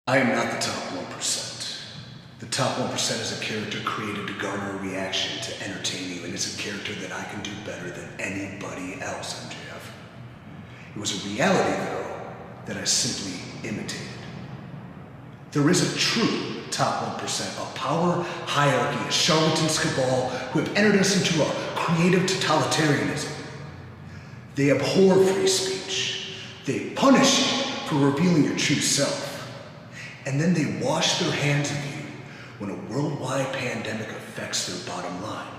I am not the top 1%. The top 1% is a character created to garner a reaction, to entertain you, and it's a character that I can do better than anybody else, MJF. It was a reality, though, that I simply imitated. There is a true top 1%, a power hierarchy, a charlatans cabal who have entered us into a creative totalitarianism. They abhor free speech. They punish you for revealing your true self. And then they wash their hands of you when a worldwide pandemic affects their bottom line.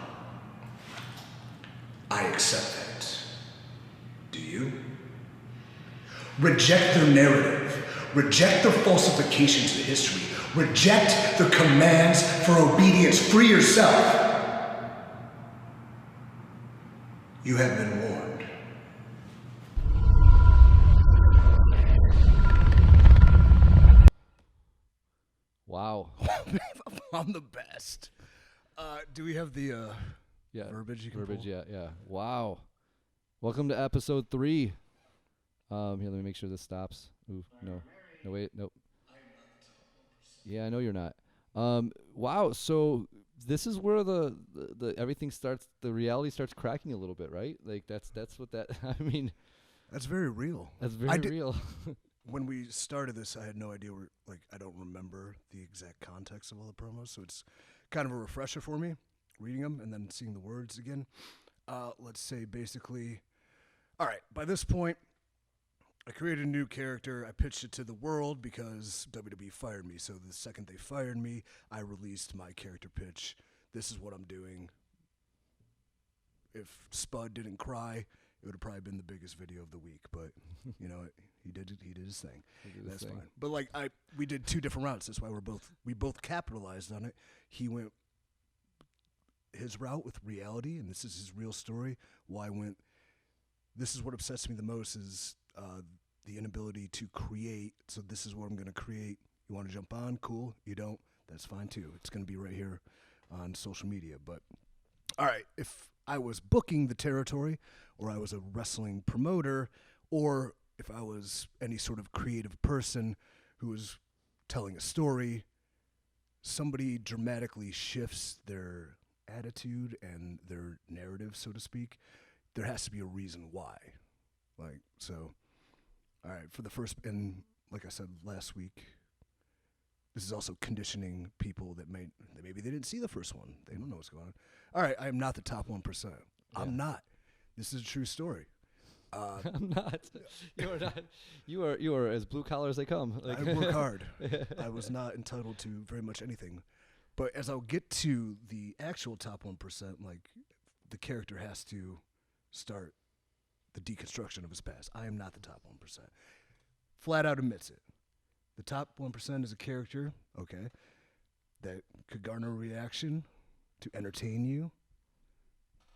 I accept that. Do you? Reject their narrative. Reject their falsifications of history. Reject their commands for obedience. Free yourself. You have been warned. Wow. I'm the best. Do we have the verbiage you can verbiage, pull? yeah. Wow. Welcome to episode 3. Here, let me make sure this stops. Ooh, no, wait, nope. Yeah, I know you're not. Wow. So this is where the everything starts. The reality starts cracking a little bit, right? Like that's what that. I mean, That's very real. that's very real. When we started this, I had no idea I don't remember the exact context of all the promos, so it's kind of a refresher for me, reading them and then seeing the words again. Let's say basically, all right, by this point, I created a new character. I pitched it to the world because WWE fired me. So the second they fired me, I released my character pitch. This is what I'm doing. If Spud didn't cry, it would have probably been the biggest video of the week. But you know, he did his thing. That's fine. But we did 2 different routes. That's why we both capitalized on it. He went his route with reality, and this is his real story. Why I went. This is what upsets me the most is the inability to create. So this is what I'm going to create. You want to jump on? Cool. You don't? That's fine too. It's going to be right here on social media. But all right, if I was booking the territory, or I was a wrestling promoter, or if I was any sort of creative person who was telling a story, somebody dramatically shifts their attitude and their narrative, so to speak. There has to be a reason why. All right, for the first, and like I said last week, this is also conditioning people that maybe they didn't see the first one. They don't know what's going on. All right, I am not the top 1%. Yeah. I'm not. This is a true story. I'm not. You are not. You are as blue collar as they come. I work hard. I was not entitled to very much anything. But as I'll get to the actual top 1%, the character has to start the deconstruction of his past. I am not the top 1%. Flat out admits it. The top 1% is a character, okay, that could garner a reaction to entertain you.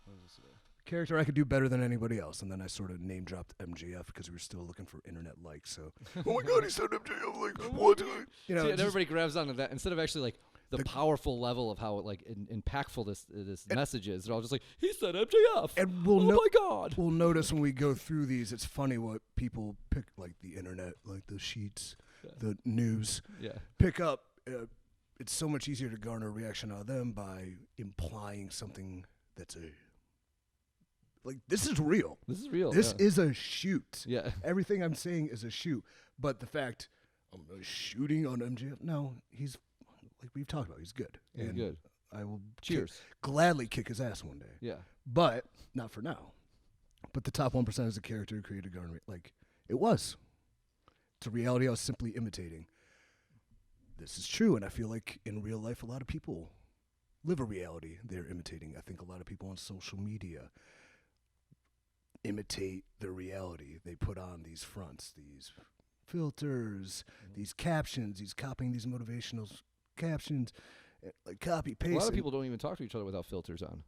What is this? Character I could do better than anybody else. And then I sort of name dropped MJF because we were still looking for internet likes. So, oh my God, he said MJF. Like, what? You know, and everybody grabs onto that instead of actually the powerful level of how impactful this message is. They're all just like, he said MJF. And my God. We'll notice when we go through these, it's funny what people pick, like the internet, like the sheets, the news, pick up. It's so much easier to garner a reaction out of them by implying something that's this is real. This is real. This is a shoot. Yeah. Everything I'm saying is a shoot. But the fact I'm shooting on MJF, no, he's like we've talked about. He's good. He's good. I will gladly kick his ass one day. Yeah. But not for now. But the top 1% is a character who created garner. It was. It's a reality I was simply imitating. This is true, and I feel like in real life a lot of people live a reality they're imitating. I think a lot of people on social media imitate their reality. They put on these fronts, these filters, these captions, copying these motivational captions, copy paste. A lot of people don't even talk to each other without filters on.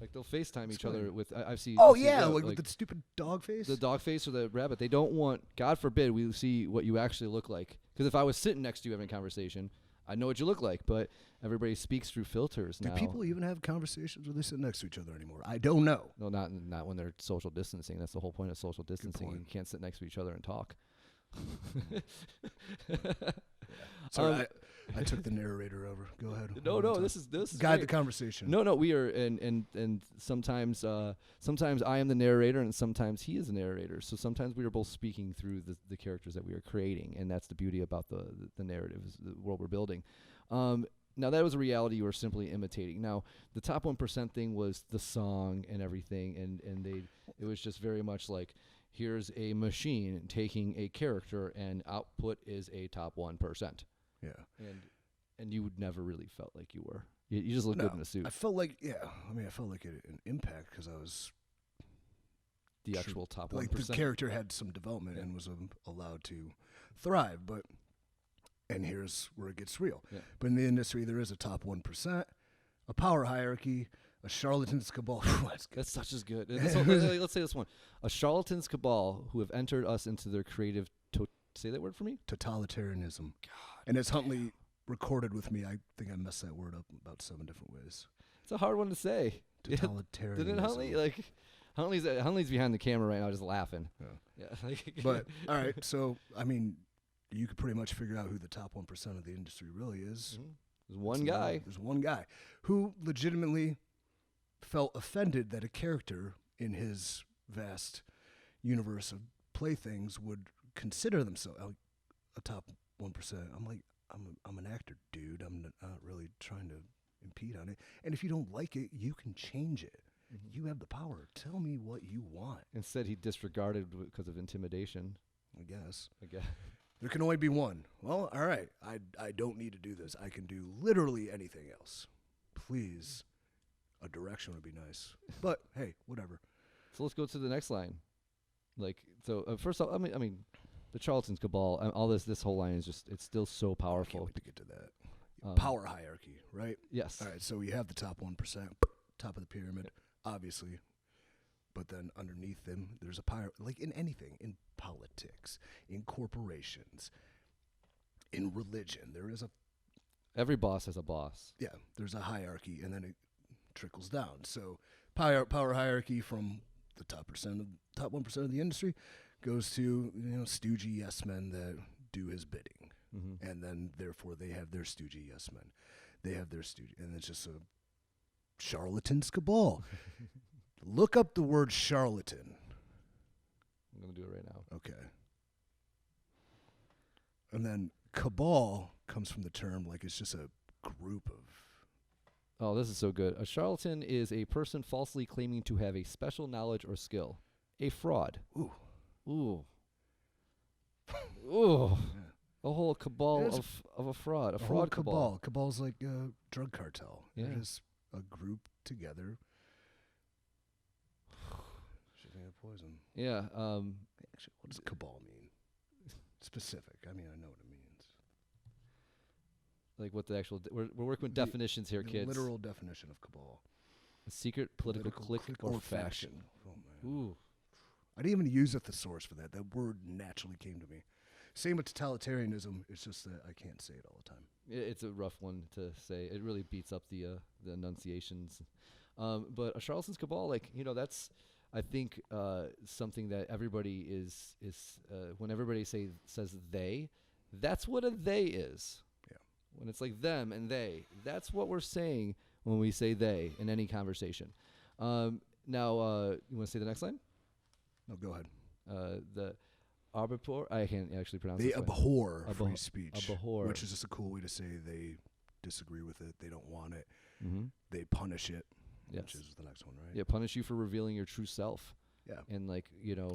Like they'll FaceTime each other with. I've seen. Oh yeah, with the stupid dog face. The dog face or the rabbit. They don't want. God forbid we see what you actually look like. Because if I was sitting next to you having a conversation, I know what you look like. But everybody speaks through filters now. Do people even have conversations where they sit next to each other anymore? I don't know. No, not when they're social distancing. That's the whole point of social distancing. You can't sit next to each other and talk. Sorry, I took the narrator over. Go ahead. No, this is guide great. the conversation. No, we are, and sometimes I am the narrator, and sometimes he is the narrator. So sometimes we are both speaking through the characters that we are creating, and that's the beauty about the narrative, is the world we're building. Now that was a reality you were simply imitating. Now the top 1% thing was the song and everything, and it was just very much like, here's a machine taking a character, and output is a top 1%. Yeah. And you would never really felt like you were. You just look good in a suit. I felt like, I felt like an impact because I was the actual top 1%. Like the character had some development and was allowed to thrive, and here's where it gets real. Yeah. But in the industry, there is a top 1%, a power hierarchy, a charlatan's cabal. That's such as good. Let's say this one: a charlatan's cabal who have entered us into their creative. Say that word for me. Totalitarianism. God. And as Huntley recorded with me, I think I messed that word up about 7 different ways. It's a hard one to say. Totalitarianism. Didn't Huntley Huntley's behind the camera right now, just laughing. Yeah. But all right, so I mean, you could pretty much figure out who the top 1% of the industry really is. Mm-hmm. There's one guy. There's one guy who legitimately felt offended that a character in his vast universe of playthings would consider themselves a top 1%. I'm like, I'm an actor, dude. I'm not really trying to impede on it. And if you don't like it, you can change it. Mm-hmm. You have the power. Tell me what you want. Instead, he disregarded because of intimidation. I guess. There can only be one. Well, all right. I don't need to do this. I can do literally anything else. Please. A direction would be nice. But hey, whatever. So let's go to the next line. First off, I mean, the Charlatan's Cabal, all this whole line is just, it's still so powerful. I can't wait to get to that. Power hierarchy, right? Yes. All right, so you have the top 1%, top of the pyramid, obviously. But then underneath them, there's a power, like in anything, in politics, in corporations, in religion. Every boss has a boss. Yeah, there's a hierarchy, and then it trickles down. So power hierarchy from the top 1% of the industry goes to stoogey yes men that do his bidding, and then therefore they have their stoogey yes men, they have their stoogey, and it's just a charlatan's cabal. Look up the word charlatan. I'm gonna do it right now. Okay. And then cabal comes from the term like it's just a group of. Oh, this is so good. A charlatan is a person falsely claiming to have a special knowledge or skill. A fraud. Ooh. Ooh. Yeah. A whole cabal of a fraud. A fraud cabal. Cabal's like a drug cartel. Yeah. They're just a group together. Shooting at poison. Yeah. Actually, what does cabal mean? Specific. I mean, I know what it means. Like what the actual... We're working with definitions here, kids. Literal definition of cabal. A secret political clique or faction. Oh, man. Ooh. I didn't even use a thesaurus for that. That word naturally came to me. Same with totalitarianism. It's just that I can't say it all the time. It's a rough one to say. It really beats up the enunciations. But a charlatan's cabal, that's, I think, something that everybody is when everybody says they, that's what a they is. Yeah. When it's like them and they, that's what we're saying when we say they in any conversation. Now, you want to say the next line? No, go ahead. The arbiter, I can't actually pronounce They this abhor free speech. Abhor. Which is just a cool way to say they disagree with it. They don't want it. Mm-hmm. They punish it. Yes. Which is the next one, right? Yeah, punish you for revealing your true self. Yeah. And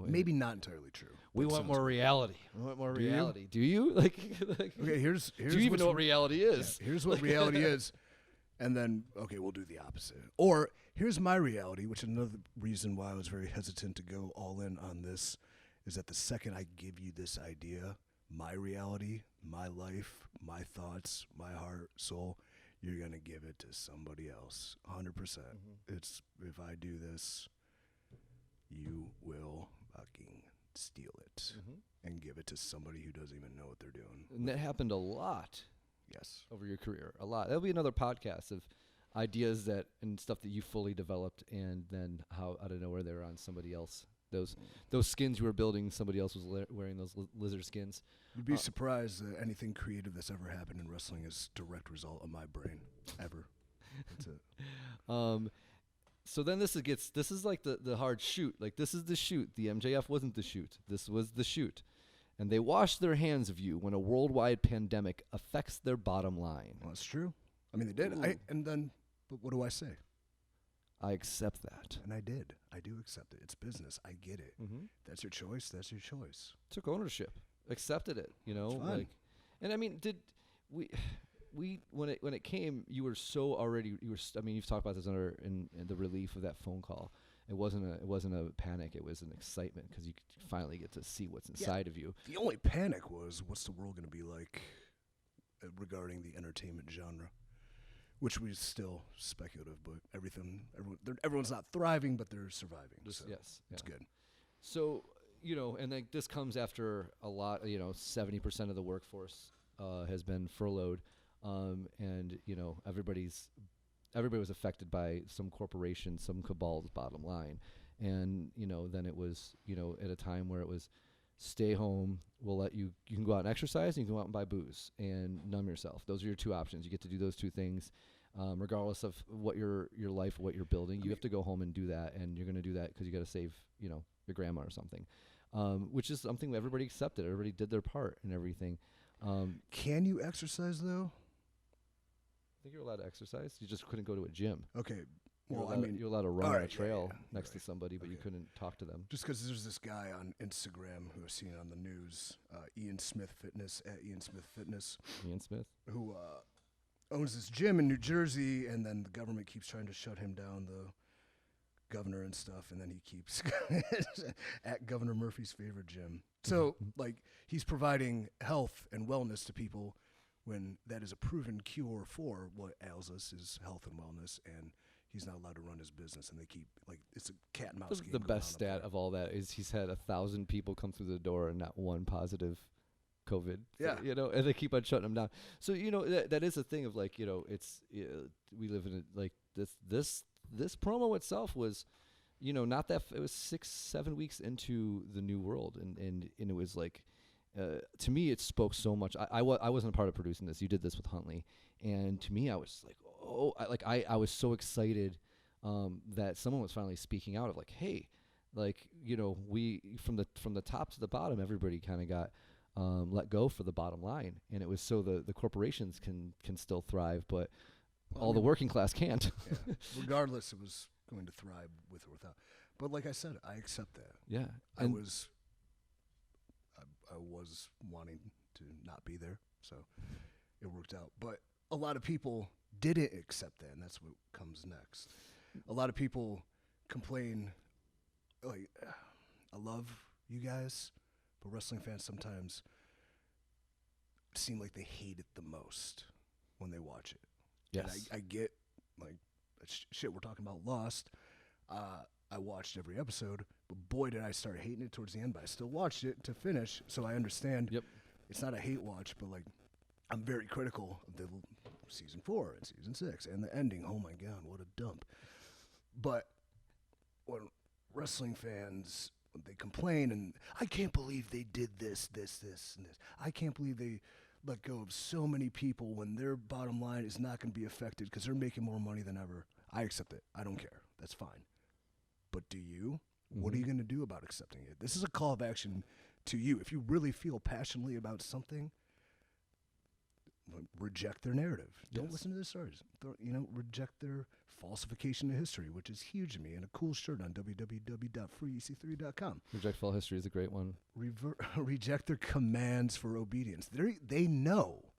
maybe not entirely true. We want more reality. We want more reality. Do you? Okay, here's do you even know what reality is? Yeah, here's what reality is. And then, okay, we'll do the opposite. Or here's my reality, which is another reason why I was very hesitant to go all in on this, is that the second I give you this idea, my reality, my life, my thoughts, my heart, soul, you're going to give it to somebody else. 100%. Mm-hmm. It's, if I do this, you will fucking steal it and give it to somebody who doesn't even know what they're doing. And that happened a lot. Yes. Over your career. A lot. That'll be another podcast of ideas and stuff that you fully developed, and then how out of nowhere they're on somebody else Those skins you were building, somebody else was wearing those lizard skins. You'd be surprised that anything creative that's ever happened in wrestling is direct result of my brain. Ever. That's it. So then this is like the hard shoot. Like, this is the shoot. The MJF wasn't the shoot. This was the shoot. And they wash their hands of you when a worldwide pandemic affects their bottom line. Well, that's true. I mean, they did. But what do I say? I accept that. And I did. I do accept it. It's business. I get it. Mm-hmm. That's your choice. That's your choice. Took ownership. Accepted it. You know, like, and I mean, did we when it came, you were so already. I mean, you've talked about this in the relief of that phone call. It wasn't a panic. It was an excitement because you could finally get to see what's inside of you. The only panic was, what's the world going to be like regarding the entertainment genre, which was still speculative. But everyone's not thriving, but they're surviving. So yes, it's good. So, you know, and then this comes after a lot. 70% of the workforce has been furloughed, and everybody was affected by some corporation, some cabal's bottom line. And, then it was, at a time where it was stay home, we'll let you can go out and exercise, and you can go out and buy booze and numb yourself. Those are your two options. You get to do those two things, regardless of what your life, what you're building. You have to go home and do that, and you're going to do that because you got to save, your grandma or something, which is something everybody accepted. Everybody did their part and everything. Can you exercise, though? I think you're allowed to exercise. You just couldn't go to a gym. Okay. Well, you're allowed to run on a trail next to somebody, but you couldn't talk to them. Just because there's this guy on Instagram who I've seen on the news, Ian Smith Fitness, at Ian Smith Fitness. Ian Smith? Who owns this gym in New Jersey, and then the government keeps trying to shut him down, the governor and stuff, and then he keeps at Governor Murphy's favorite gym. So, he's providing health and wellness to people when that is a proven cure for what ails us is health and wellness, and he's not allowed to run his business, and they keep, it's a cat and mouse game. The best stat of all that is he's had 1,000 people come through the door and not one positive COVID. Yeah. And they keep on shutting them down. So, that is a thing of it's, we live in this promo itself was, not that, it was 6-7 weeks into the new world. And it was to me, it spoke so much. I wasn't a part of producing this. You did this with Huntley. And to me, I was I was so excited that someone was finally speaking out of hey, we from the top to the bottom, everybody kind of got let go for the bottom line, and it was so the corporations can still thrive, but the working class can't. Yeah. Regardless, it was going to thrive with or without. But like I said, I accept that. Yeah, I was wanting to not be there, so it worked out. But a lot of people didn't accept that, and that's what comes next. A lot of people complain, I love you guys, but wrestling fans sometimes seem like they hate it the most when they watch it. Yes. And I get, shit, we're talking about Lost. I watched every episode, but boy, did I start hating it towards the end, but I still watched it to finish, so I understand. Yep. It's not a hate watch, but, I'm very critical of the season 4 and season 6 and the ending. Oh, my God, what a dump. But when wrestling fans, they complain, and I can't believe they did this, and this. I can't believe they let go of so many people when their bottom line is not going to be affected because they're making more money than ever. I accept it. I don't care. That's fine. But do you? Mm-hmm. What are you going to do about accepting it? This is a call of action to you. If you really feel passionately about something, reject their narrative. Yes. Don't listen to their stories. Reject their falsification of history, which is huge to me, and a cool shirt on www.freec3.com. Reject Fall History is a great one. Reject their commands for obedience. They know.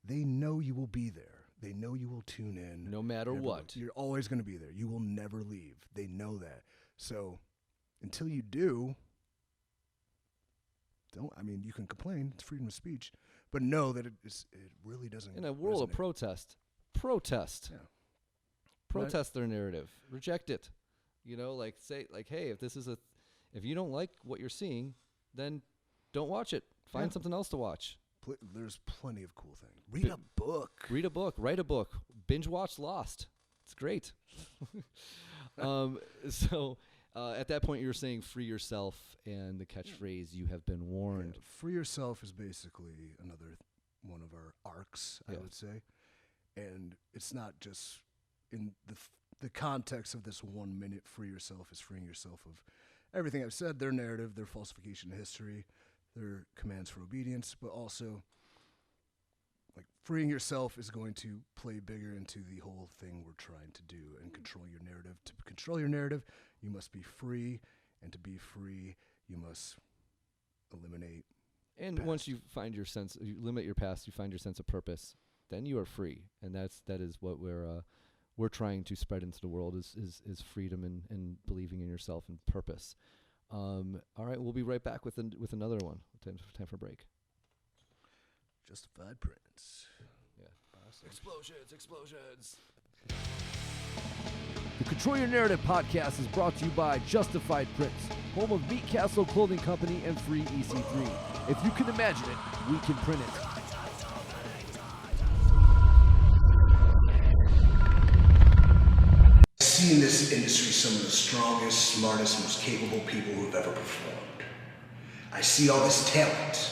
They know you will be there. They know you will tune in. No matter what. You're always going to be there. You will never leave. They know that. So until you do, you can complain. It's freedom of speech. But know that it really doesn't. In a world of protest. Yeah. Protest their narrative. Reject it. Say, hey, if you don't like what you're seeing, then don't watch it. Find something else to watch. There's plenty of cool things. Read a book. Write a book. Binge watch Lost. It's great. So At that point, you were saying free yourself, and the catchphrase "you have been warned." Yeah, free yourself is basically another one of our arcs, I Yeah. would say, and it's not just in the context of this 1 minute. Free yourself is freeing yourself of everything I've said, their narrative, their falsification of history, their commands for obedience, but also like freeing yourself is going to play bigger into the whole thing we're trying to do and control your narrative. To control your narrative, you must be free, and to be free, you must eliminate. And past. once you find your sense, you limit your past, you find your sense of purpose, then you are free, and that is what we're trying to spread into the world is freedom and believing in yourself and purpose. All right, we'll be right back with another one. Time for a break. Justified Prince. Yeah. Awesome. Explosions. The Control Your Narrative podcast is brought to you by Justified Prints, home of Meat Castle Clothing Company and Free EC3. If you can imagine it, we can print it. I see in this industry some of the strongest, smartest, most capable people who have ever performed. I see all this talent,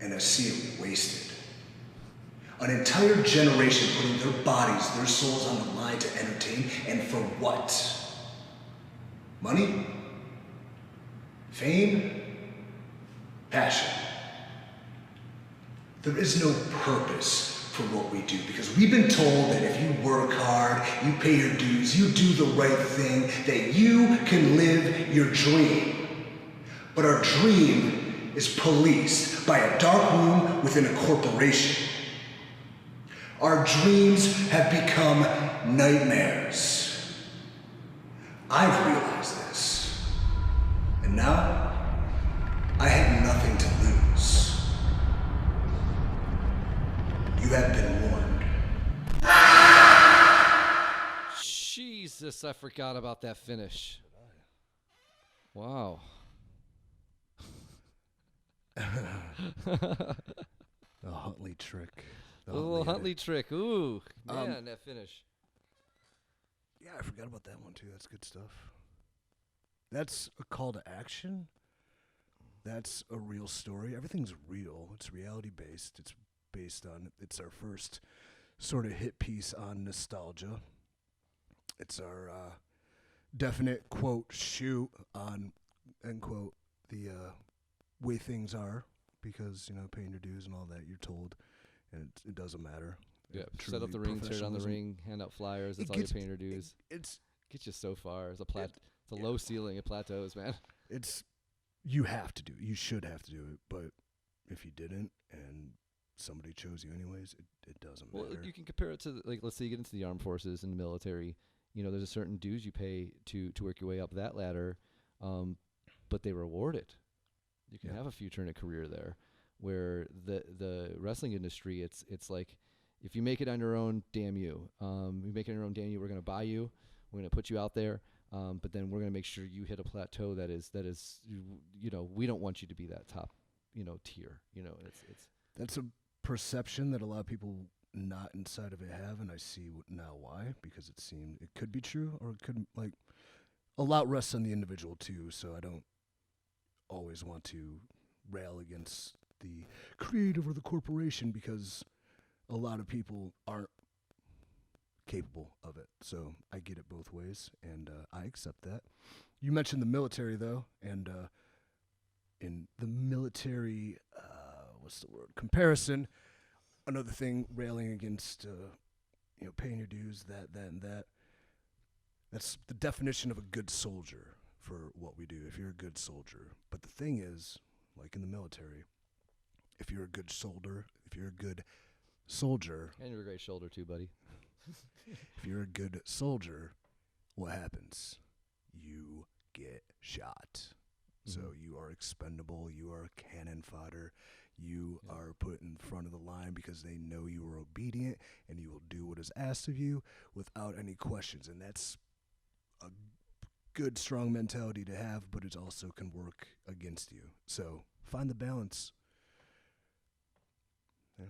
and I see it wasted. An entire generation putting their bodies, their souls on the line to entertain, and for what? Money? Fame? Passion? There is no purpose for what we do because we've been told that if you work hard, you pay your dues, you do the right thing, that you can live your dream. But our dream is policed by a dark room within a corporation. Our dreams have become nightmares. I've realized this. And now, I have nothing to lose. You have been warned. Jesus, I forgot about that finish. Wow. The Huntley trick. A little Huntley trick. Ooh, man, that finish. Yeah, I forgot about that one too. That's good stuff. That's a call to action. That's a real story. Everything's real. It's reality based. It's our first sort of hit piece on nostalgia. It's our definite quote shoot on end quote the way things are, because paying your dues and all that, you're told, and it doesn't matter. Yeah, set up the ring, tear down the ring, hand out flyers. That's all you're paying your dues. It's gets you so far. It's a low ceiling. It plateaus, man. You have to do it. You should have to do it. But if you didn't and somebody chose you anyways, it doesn't matter. Well, you can compare it to, like, let's say you get into the armed forces and the military. There's a certain dues you pay to work your way up that ladder, but they reward it. You can have a future in a career there. Where the wrestling industry, it's like, if you make it on your own, damn you. You make it on your own, damn you. We're going to buy you. We're going to put you out there. But then we're going to make sure you hit a plateau that is we don't want you to be that top, tier. It's That's a perception that a lot of people not inside of it have, and I see now why, because it could be true, or it could, like, a lot rests on the individual too, so I don't always want to rail against the creative or the corporation, because a lot of people aren't capable of it. So I get it both ways, and I accept that. You mentioned the military, though, and in the military, comparison, another thing railing against, paying your dues, that, and that. That's the definition of a good soldier for what we do, if you're a good soldier. But the thing is, like in the military, if you're a good soldier, and you're a great shoulder too, buddy. if you're a good soldier, what happens? You get shot. So you are expendable. You are cannon fodder. You are put in front of the line because they know you are obedient and you will do what is asked of you without any questions. And that's a good, strong mentality to have, but it also can work against you. So find the balance. Yeah.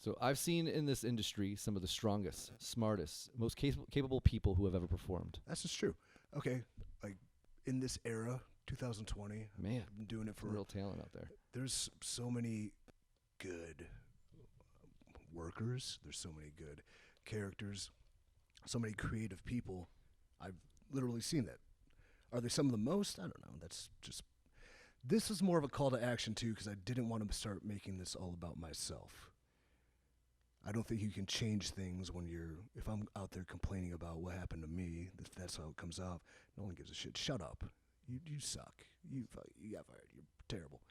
So I've seen in this industry some of the strongest, smartest, most capable people who have ever performed. That's just true. okay, like in this era, 2020, Man, I've been doing it for real talent out there. There's so many good workers. There's so many good characters. So many creative people. I've literally seen that. Are they some of the most? I don't know. That's just. This is more of a call to action too, because I didn't want to start making this all about myself. I don't think you can change things when if I'm out there complaining about what happened to me, if that's how it comes off, no one gives a shit. Shut up. You suck. You got fired. You're terrible.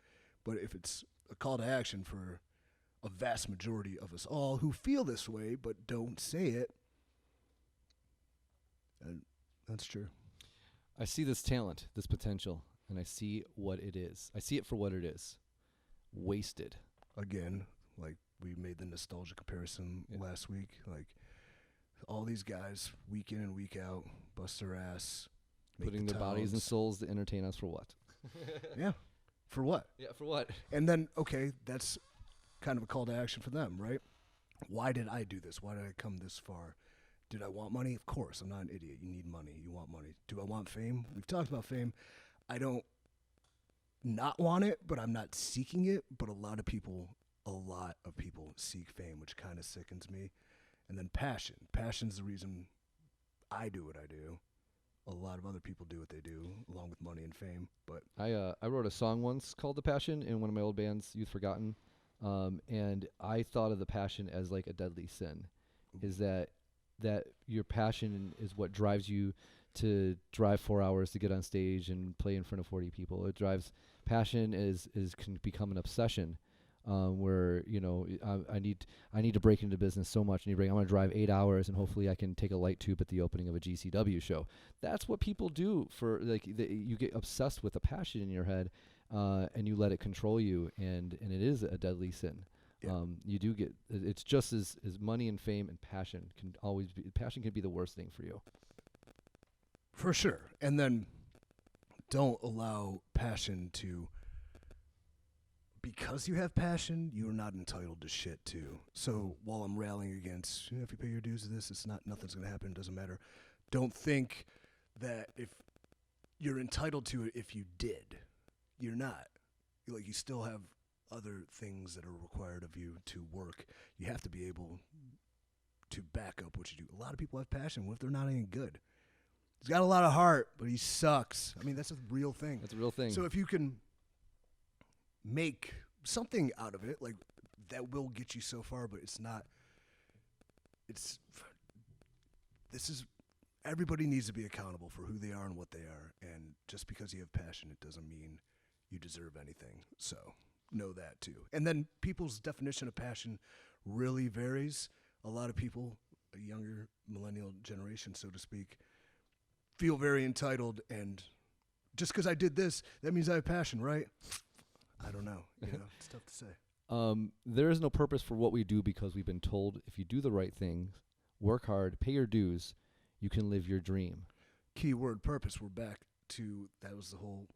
But if it's a call to action for a vast majority of us all who feel this way but don't say it, that's true. I see this talent, this potential, and I see what it is. I see it for what it is. Wasted. Again, like we made the nostalgia comparison last week. Like all these guys, week in and week out, bust their ass, putting their bodies and souls to entertain us for what? Yeah. For what? Yeah, for what? And then, okay, that's kind of a call to action for them, right? Why did I do this? Why did I come this far? Did I want money? Of course. I'm not an idiot. You need money. You want money. Do I want fame? We've talked about fame. I don't not want it, but I'm not seeking it. But a lot of people seek fame, which kind of sickens me. And then passion. Passion's the reason I do what I do. A lot of other people do what they do, along with money and fame. But I wrote a song once called "The Passion" in one of my old bands, Youth Forgotten, and I thought of the passion as like a deadly sin. Is that your passion is what drives you to drive 4 hours to get on stage and play in front of 40 people. It drives passion can become an obsession. Where I need to break into business so much. I'm going to drive 8 hours and hopefully I can take a light tube at the opening of a GCW show. That's what people do for you get obsessed with a passion in your head, and you let it control you, and it is a deadly sin. Yeah. You do get it's just as money and fame and passion can always be. Passion can be the worst thing for you. For sure, and then don't allow passion to. Because you have passion, you are not entitled to shit too. So while I'm rallying against, if you pay your dues to this, nothing's going to happen. It doesn't matter. Don't think that if you're entitled to it, if you did, you're not. You still have other things that are required of you to work. You have to be able to back up what you do. A lot of people have passion. What if they're not any good? He's got a lot of heart, but he sucks. I mean, that's a real thing. That's a real thing. So if you can make something out of it, like that will get you so far, but everybody needs to be accountable for who they are and what they are, and just because you have passion, it doesn't mean you deserve anything. So know that too. And then people's definition of passion really varies. A lot of people, a younger millennial generation, so to speak, feel very entitled, and just because I did this, that means I have passion, right? I don't know. It's tough to say. There is no purpose for what we do because we've been told if you do the right things, work hard, pay your dues, you can live your dream. Keyword purpose. We're back to that was the whole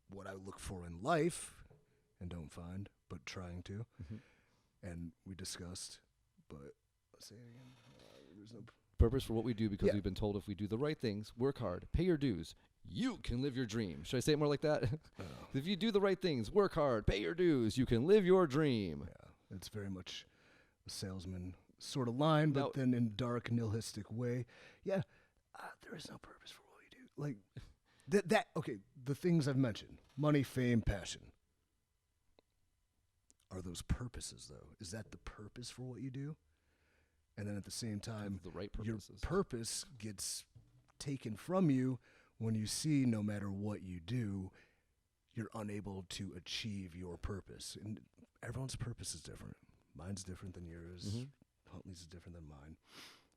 what I look for in life and don't find, but trying to. Mm-hmm. And we discussed, but let's say it again. There's no purpose for what we do because we've been told if we do the right things, work hard, pay your dues, you can live your dream. Should I say it more like that? If you do the right things, work hard, pay your dues, you can live your dream. Yeah, it's very much a salesman sort of line, but then in dark, nihilistic way. Yeah, there is no purpose for what we do. Like okay, the things I've mentioned, money, fame, passion. Are those purposes, though? Is that the purpose for what you do? And then at the same time, the right your purpose gets taken from you when you see no matter what you do, you're unable to achieve your purpose. And everyone's purpose is different. Mine's different than yours. Mm-hmm. Huntley's is different than mine.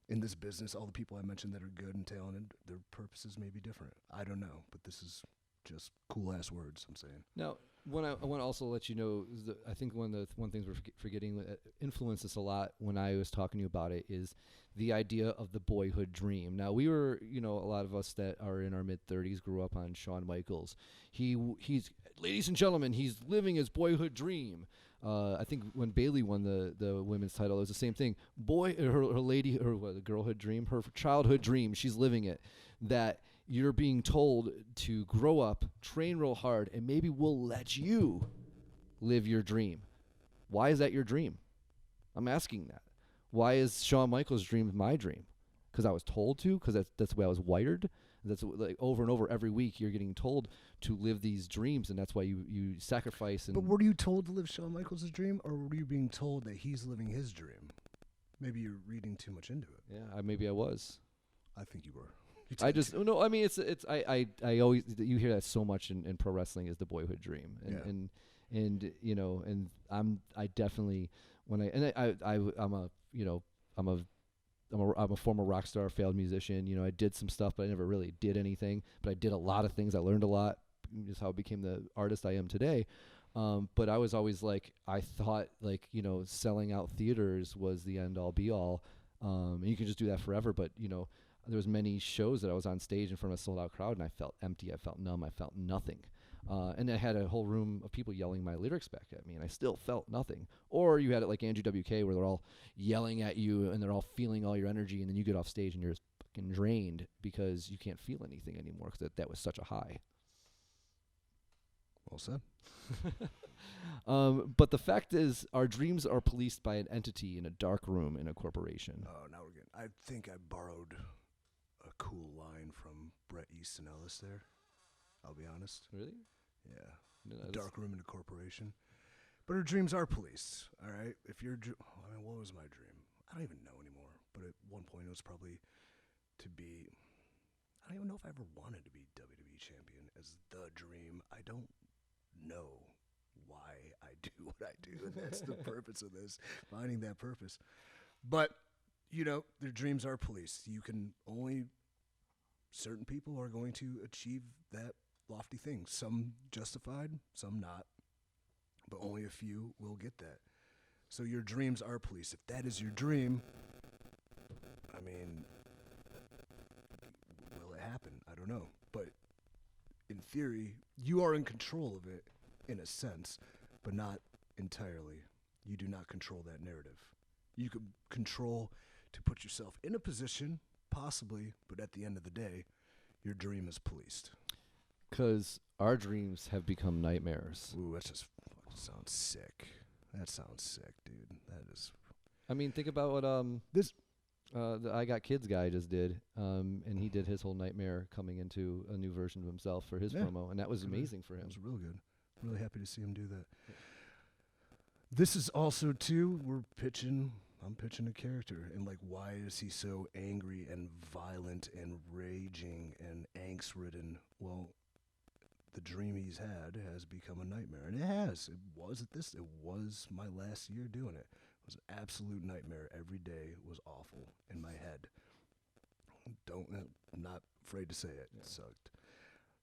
In this business, all the people I mentioned that are good and talented, their purposes may be different. I don't know, but this is just cool-ass words I'm saying. Now, I want to also let you know, I think one things we're forgetting that influenced us a lot when I was talking to you about it is the idea of the boyhood dream. Now, we were, a lot of us that are in our mid-30s grew up on Shawn Michaels. He's, ladies and gentlemen, he's living his boyhood dream. I think when Bayley won the women's title, it was the same thing. The girlhood dream, her childhood dream, she's living it. That you're being told to grow up, train real hard, and maybe we'll let you live your dream. Why is that your dream? I'm asking that. Why is Shawn Michaels' dream my dream? Because I was told to? Because that's the way I was wired? That's like over and over every week you're getting told to live these dreams, and that's why you sacrifice. And but were you told to live Shawn Michaels' dream, or were you being told that he's living his dream? Maybe you're reading too much into it. yeah, maybe I was. I think you were. I just no. I mean, I always you hear that so much in pro wrestling is the boyhood dream, and you know, and I definitely when I'm a former rock star, failed musician. You know, I did some stuff, but I never really did anything. But I did a lot of things. I learned a lot. Just how I became the artist I am today. But I was always like, I thought like, you know, selling out theaters was the end all be all. And you can just do that forever. But, you know, there was many shows that I was on stage in front of a sold out crowd and I felt empty. I felt numb. I felt nothing. And I had a whole room of people yelling my lyrics back at me and I still felt nothing. Or you had it like Andrew WK where they're all yelling at you and they're all feeling all your energy and then you get off stage and you're just fucking drained because you can't feel anything anymore because that was such a high. Well said. But the fact is, our dreams are policed by an entity in a dark room in a corporation. Oh, now we're getting. I think I borrowed a cool line from Bret Easton Ellis there. I'll be honest. Really? Yeah. No, Dark room in a corporation. But our dreams are policed, all right? If you're, I mean, what was my dream? I don't even know anymore. But at one point, it was probably to be. I don't even know if I ever wanted to be WWE champion as the dream. I don't know why I do what I do, and that's the purpose of this, finding that purpose. But, you know, their dreams are policed. You can only, certain people are going to achieve that lofty thing. Some justified, some not, but only a few will get that. So your dreams are policed. If that is your dream, I mean, will it happen? I don't know. But in theory, you are in control of it in a sense, but not entirely. You do not control that narrative. You can control to put yourself in a position, possibly, but at the end of the day, your dream is policed. Because our dreams have become nightmares. Ooh, that just sounds sick. That sounds sick, dude. That is. I mean, think about what This. the I Got Kids guy just did, and he did his whole nightmare coming into a new version of himself for his promo, and that was amazing for him. It was real good. Really happy to see him do that. This is also too. I'm pitching a character, and like, why is he so angry and violent and raging and angst-ridden? Well, the dream he's had has become a nightmare, and it has. It was my last year doing it. It was an absolute nightmare. Every day was awful in my head. I'm not afraid to say it. It sucked.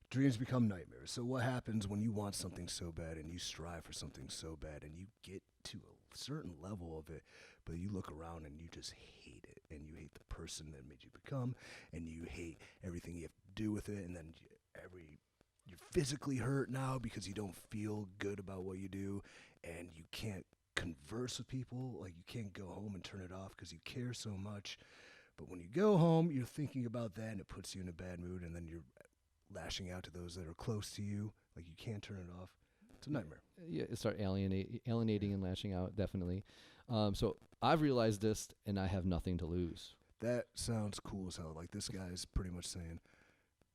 Dreams become nightmares. So what happens when you want something so bad and you strive for something so bad and you get to a certain level of it, but you look around and you just hate it, and you hate the person that made you become, and you hate everything you have to do with it, and then you're physically hurt now because you don't feel good about what you do, and you can't converse with people. Like, you can't go home and turn it off because you care so much. But when you go home, you're thinking about that, and it puts you in a bad mood, and then you're lashing out to those that are close to you. Like, you can't turn it off. It's a nightmare. Yeah, start alienating and lashing out, definitely. So I've realized this, and I have nothing to lose. That sounds cool as hell. Like, this guy's pretty much saying,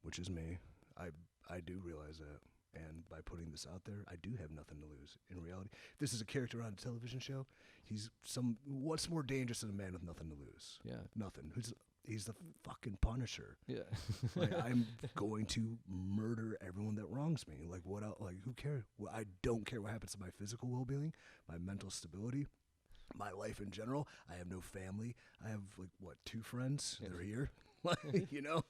which is me, I do realize that. And by putting this out there, I do have nothing to lose. In reality, if this is a character on a television show, what's more dangerous than a man with nothing to lose? Yeah. Nothing. He's the fucking Punisher. Yeah. Like, I'm going to murder everyone that wrongs me. Like, what else? Like, who cares? Well, I don't care what happens to my physical well-being, my mental stability, my life in general. I have no family. I have, like, 2 friends? Yeah. They're here. Like, you know?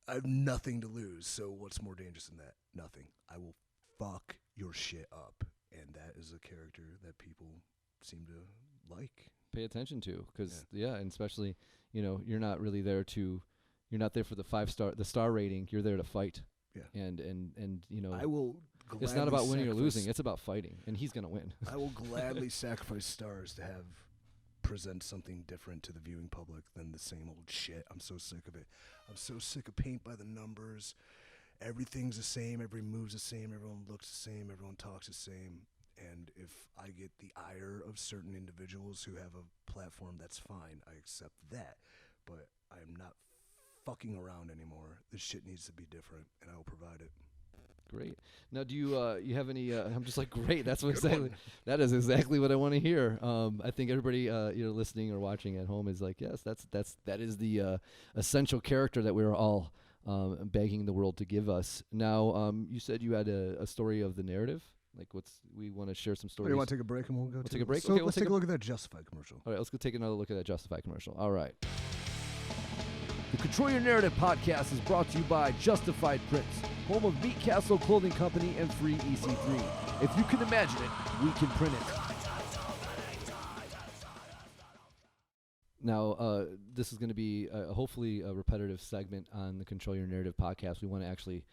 I have nothing to lose. So what's more dangerous than that? Nothing. I will fuck your shit up. And that is a character that people seem to like. Pay attention to, because and especially, you know, you're not there for the star rating. You're there to fight. Yeah. And you know, I will. It's not about winning or losing. It's about fighting, and he's gonna win. I will gladly sacrifice stars to have present something different to the viewing public than the same old shit. I'm so sick of it. I'm so sick of paint by the numbers. Everything's the same. Every move's the same. Everyone looks the same. Everyone talks the same. And if I get the ire of certain individuals who have a platform, that's fine. I accept that. But I'm not fucking around anymore. This shit needs to be different, and I will provide it. Great. Now, do you you have any? I'm just like, great. That's what exactly. That is exactly what I want to hear. I think everybody listening or watching at home is like, yes, that is the essential character that we're all begging the world to give us. Now, you said you had a story of the narrative. Like, we want to share some stories. You want to take a break and we'll go take a break? So okay, let's take a look at that Justify commercial. All right, let's go take another look at that Justify commercial. All right. The Control Your Narrative podcast is brought to you by Justified Prints, home of Meat Castle Clothing Company and free EC3. If you can imagine it, we can print it. Now, this is going to be hopefully a repetitive segment on the Control Your Narrative podcast. We want to actually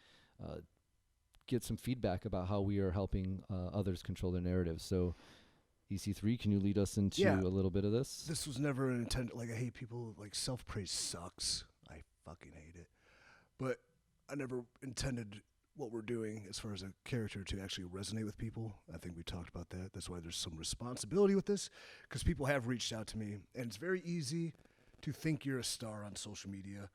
get some feedback about how we are helping others control their narratives. So, EC3, can you lead us into a little bit of this? This was never an intent. Like, I hate people, like, self-praise sucks. I fucking hate it. But I never intended what we're doing as far as a character to actually resonate with people. I think we talked about that. That's why there's some responsibility with this, because people have reached out to me, and it's very easy to think you're a star on social media.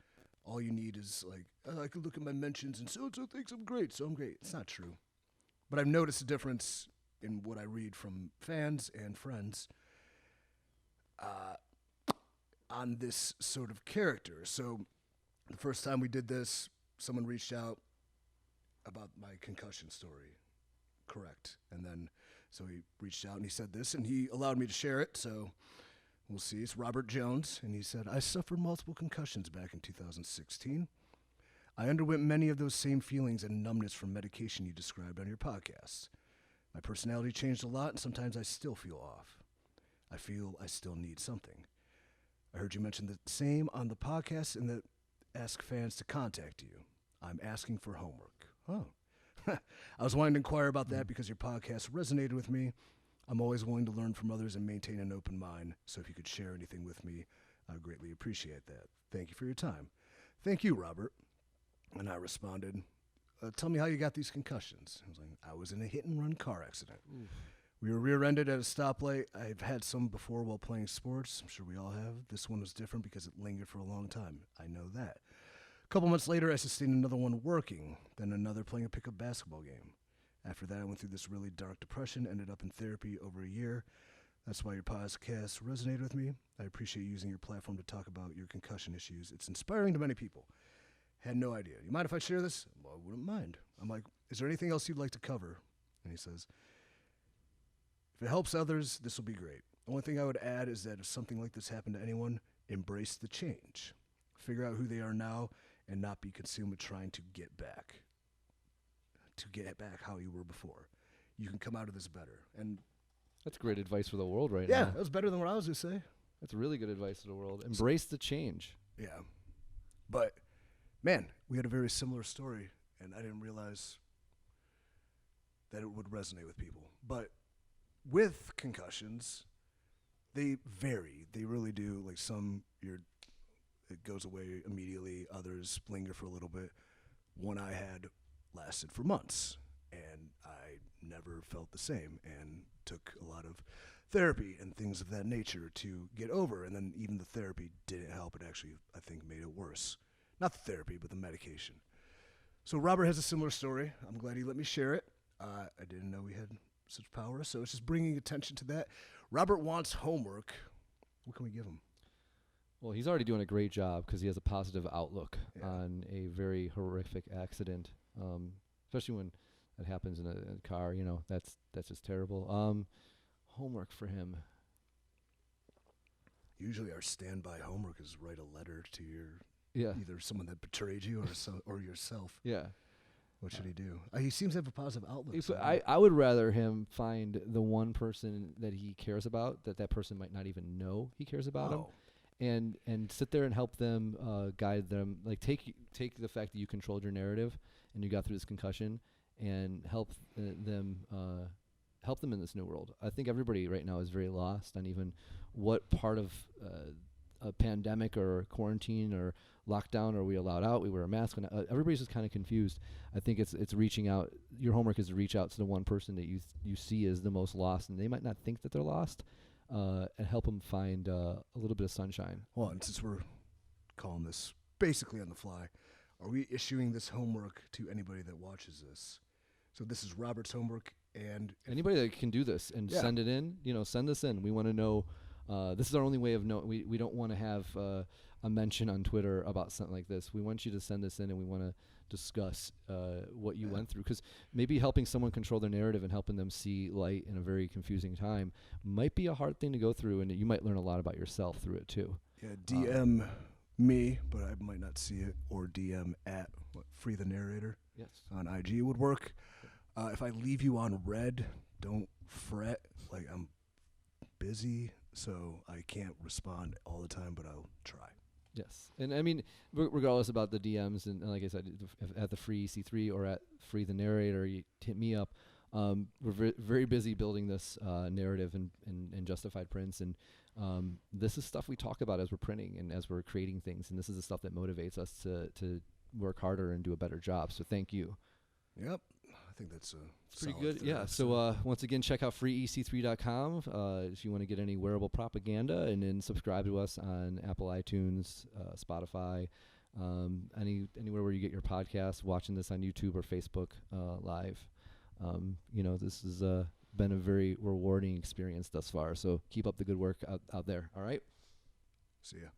All you need is, like, I can look at my mentions and so-and-so thinks I'm great, so I'm great. It's not true. But I've noticed a difference in what I read from fans and friends on this sort of character. So the first time we did this, someone reached out about my concussion story. Correct. And then, so he reached out and he said this, and he allowed me to share it, so we'll see. It's Robert Jones, and he said, I suffered multiple concussions back in 2016. I underwent many of those same feelings and numbness from medication you described on your podcast. My personality changed a lot, and sometimes I still feel off. I feel I still need something. I heard you mention the same on the podcast and that ask fans to contact you. I'm asking for homework. Oh. I was wanting to inquire about that because your podcast resonated with me. I'm always willing to learn from others and maintain an open mind, so if you could share anything with me, I would greatly appreciate that. Thank you for your time. Thank you, Robert. And I responded, tell me how you got these concussions. I was like, I was in a hit-and-run car accident. Ooh. We were rear-ended at a stoplight. I've had some before while playing sports. I'm sure we all have. This one was different because it lingered for a long time. I know that. A couple months later, I sustained another one working, then another playing a pickup basketball game. After that, I went through this really dark depression, ended up in therapy over a year. That's why your podcast resonated with me. I appreciate using your platform to talk about your concussion issues. It's inspiring to many people. Had no idea. You mind if I share this? Well, I wouldn't mind. I'm like, is there anything else you'd like to cover? And he says, if it helps others, this will be great. The only thing I would add is that if something like this happened to anyone, embrace the change. Figure out who they are now and not be consumed with trying to get back how you were before. You can come out of this better. And that's great advice for the world right now. Yeah, that was better than what I was going to say. That's really good advice for the world. Embrace the change. Yeah. But, man, we had a very similar story, and I didn't realize that it would resonate with people. But with concussions, they vary. They really do. Like some, it goes away immediately. Others linger for a little bit. One I had lasted for months, and I never felt the same and took a lot of therapy and things of that nature to get over. And then even the therapy didn't help. It actually, I think, made it worse. Not the therapy, but the medication. So Robert has a similar story. I'm glad he let me share it. I didn't know we had such power, so it's just bringing attention to that. Robert wants homework. What can we give him? Well, he's already doing a great job because he has a positive outlook on a very horrific accident, especially when that happens in a car. You know, that's just terrible. Homework for him. Usually our standby homework is write a letter to your either someone that betrayed you or yourself. Yeah. What should he do? He seems to have a positive outlook. So I would rather him find the one person that he cares about that person might not even know he cares about him, and sit there and help them, guide them. Like take the fact that you controlled your narrative and you got through this concussion and help them help them in this new world. I think everybody right now is very lost on even what part of a pandemic or quarantine or lockdown are we allowed out. We wear a mask. Everybody's just kind of confused. I think it's reaching out. Your homework is to reach out to the one person that you see as the most lost, and they might not think that they're lost, and help them find a little bit of sunshine. Well, and since we're calling this basically on the fly, are we issuing this homework to anybody that watches this? So this is Robert's homework, and anybody that can do this and send it in, send this in. We want to know. This is our only way of knowing. We don't want to have a mention on Twitter about something like this. We want you to send this in, and we want to discuss what you went through. Because maybe helping someone control their narrative and helping them see light in a very confusing time might be a hard thing to go through, and you might learn a lot about yourself through it too. Yeah, DM me, but I might not see it, or DM at Free the Narrator. Yes. On IG would work. If I leave you on red, don't fret. Like, I'm busy, so I can't respond all the time, but I'll try. Yes. And I mean, regardless about the DMs, and like I said, at the Free EC3 or at Free the Narrator, you hit me up. We're very busy building this narrative and justified prints, and this is stuff we talk about as we're printing and as we're creating things, and this is the stuff that motivates us to work harder and do a better job. So thank you. Yep. I think that's it's pretty good. Yeah. So once again, check out freeec3.com if you want to get any wearable propaganda, and then subscribe to us on Apple iTunes, Spotify, anywhere where you get your podcasts, watching this on YouTube or Facebook Live. This has been a very rewarding experience thus far. So keep up the good work out there. All right. See ya.